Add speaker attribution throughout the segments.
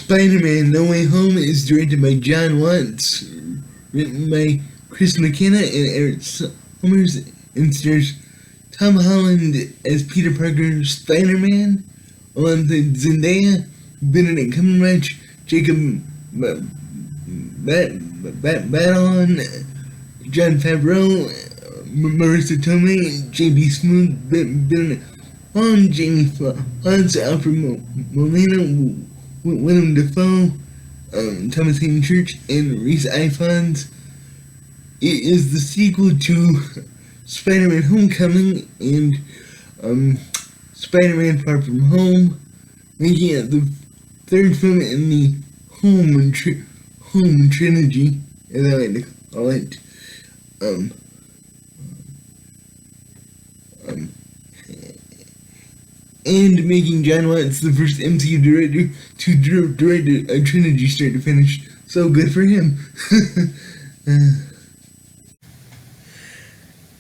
Speaker 1: Spider-Man No Way Home is directed by John Watts, written by Chris McKenna and Eric Summers, and stars Tom Holland as Peter Parker Spider-Man, alongside Zendaya, Benedict Cumberbatch, Jacob Batalon, John Favreau, Marisa Tomei, J.B. Smoot, Benedict Holland, Jamie Foxx, Alfred Molina, Willem Dafoe, Thomas Hayden Church, and Marisa Ifans. It is the sequel to Spider-Man Homecoming and Spider-Man Far From Home, making it the third film in the Home trilogy, as I like to call it. And making John Watts the first MCU director to direct a trilogy start to finish. So good for him.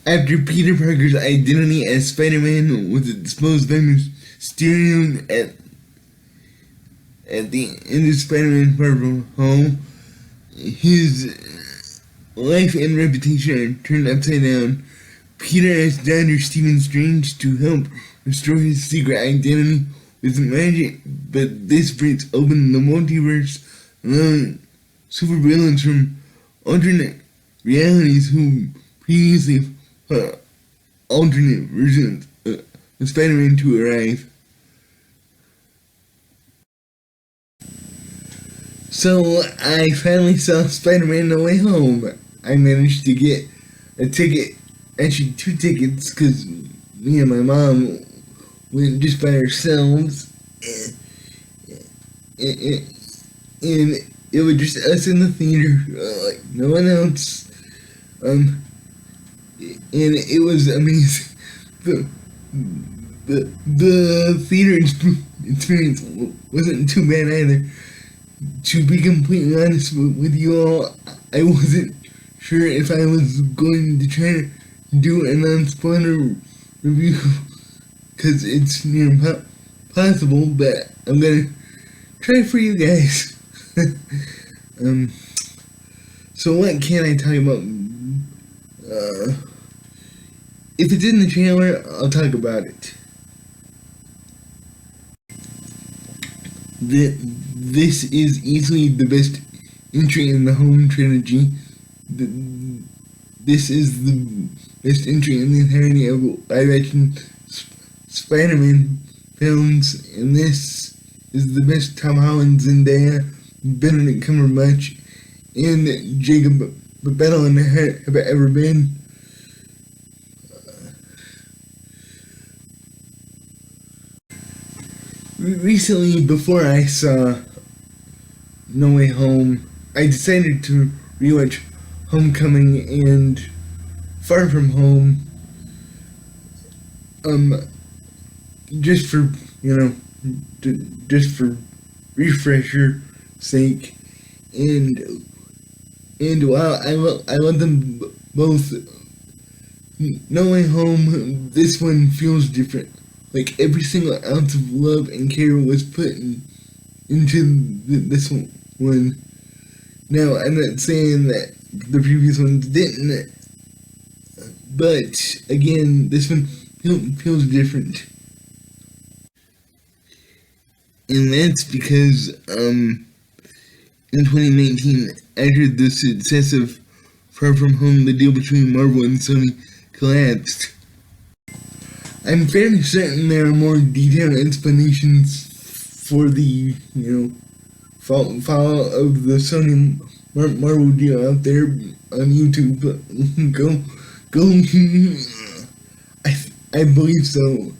Speaker 1: After Peter Parker's identity as Spider-Man was exposed by Mysterio at the end of Spider-Man Far From Home, his life and reputation are turned upside down. Peter asked Dr. Stephen Strange to help restore his secret identity with magic, but this breaks open the multiverse, allowing supervillains from alternate realities who previously fought alternate versions of Spider-Man to arrive. So I finally saw Spider-Man No Way Home. I managed to get a ticket, actually 2 tickets, because me and my mom went just by ourselves, and it was just us in the theater, like no one else, and it was amazing. The theater experience wasn't too bad either. To be completely honest with you all, I wasn't sure if I was going to try to do a non-spoiler review, because it's near impossible, but I'm gonna try for you guys. So what can I talk about? If it's in the trailer, I'll talk about it. This is easily the best entry in the Home trilogy. This is the best entry in the entirety of live-action Spider-Man films, and this is the best Tom Holland, Zendaya, Benedict Cumberbatch, and Jacob Batalon have ever been. Recently, before I saw No Way Home, I decided to rewatch Homecoming and Far From Home, just for, just for refresher sake, and while I love them both, No Way Home, this one feels different. Like every single ounce of love and care was put into this one. Now, I'm not saying that the previous ones didn't, but again, this one feels different. And that's because, in 2019, after the success of Far From Home, the deal between Marvel and Sony collapsed. I'm fairly certain there are more detailed explanations for the, fall of the Sony Marvel deal out there on YouTube. Go, I believe so.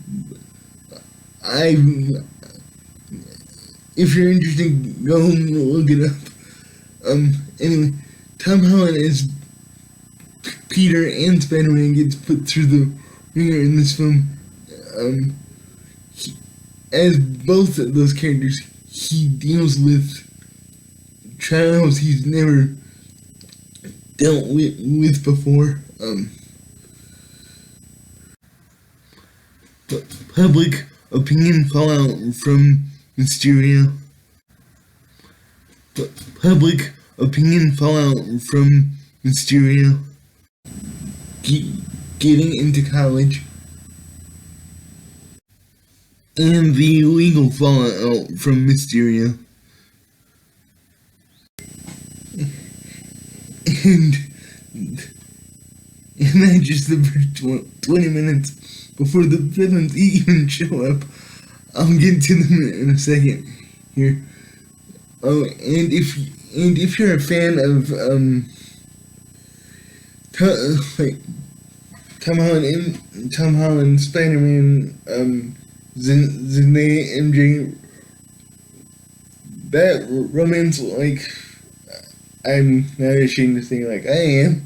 Speaker 1: If you're interested, go look it up. Anyway, Tom Holland as Peter and Spider-Man gets put through the ringer in this film. As both of those characters, he deals with trials he's never dealt with before. Public opinion fallout from Mysterio. public opinion fallout from Mysterio getting into college, and the legal fallout from Mysterio. And that's just the first 20 minutes before the villains even show up. I'll get to them in a second here. Oh, and if you're a fan of Tom Holland, Spider-Man, Zendaya, MJ, that romance, like, I'm not ashamed to say, like, I am.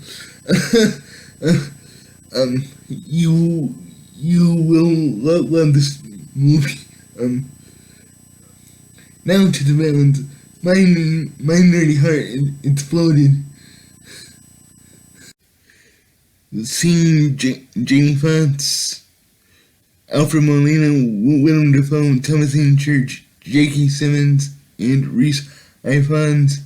Speaker 1: You will love this movie. Now to the villains. My nerdy heart exploded. Seeing Jamie Foxx, Alfred, Molina, Willem, Dafoe, Tomei Church, J.K. Simmons, and Reese Ifans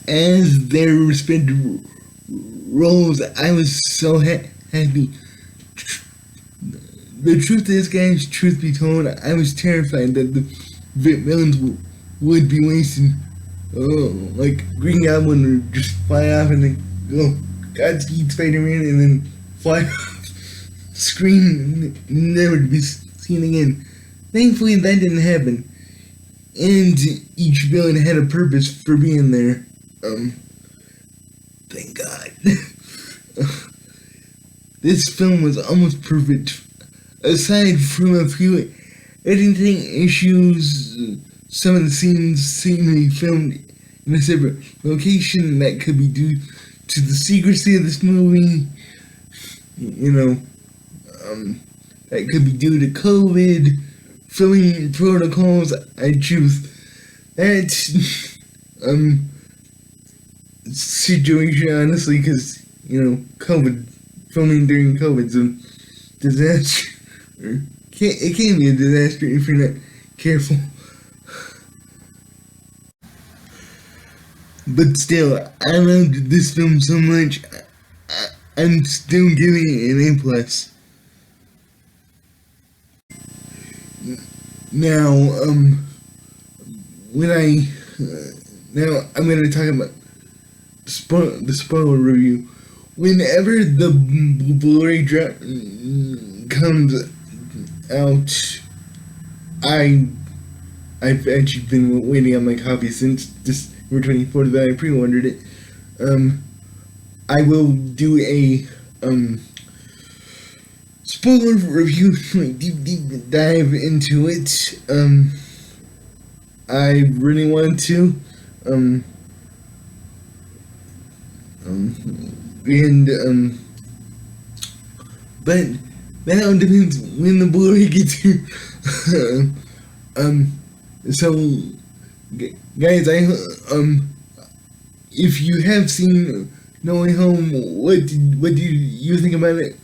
Speaker 1: as their respective roles. I was so happy. The truth is, guys, truth be told, I was terrified that the villains would be wasted. Oh, like Green Goblin would just fly off and then go Godspeed Spider-Man and then fly off screen, never to be seen again. Thankfully, that didn't happen. And each villain had a purpose for being there. Thank God. This film was almost perfect. Aside from a few editing issues, some of the scenes seem to be filmed in a separate location. That could be due to the secrecy of this movie. You know, that could be due to COVID, filming protocols. I choose that situation, honestly, because, you know, filming during COVID's a disaster. It can be a disaster if you're not careful. But still, I loved this film so much, I'm still giving it an A+. Now, now I'm going to talk about the spoiler review. Whenever the Blu-ray drop comes out, I've actually been waiting on my copy since December 24th that I pre-ordered it. I will do a spoiler review, like deep dive into it. I really want to. But that all depends when the Blu-ray gets here. So, guys, if you have seen No Way Home, what do you think about it?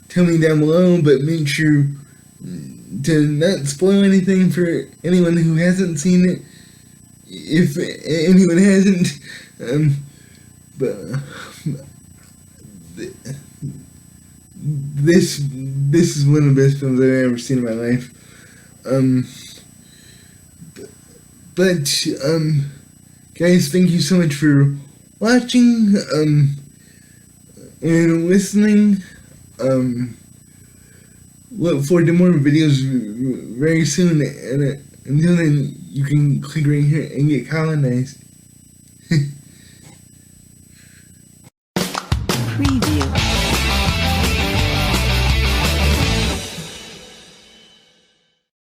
Speaker 1: Tell me down below, but make sure to not spoil anything for anyone who hasn't seen it. If anyone hasn't, but this is one of the best films I've ever seen in my life. Guys, thank you so much for watching and listening. Look forward to more videos very soon, and until then, you can click right here and get Colin.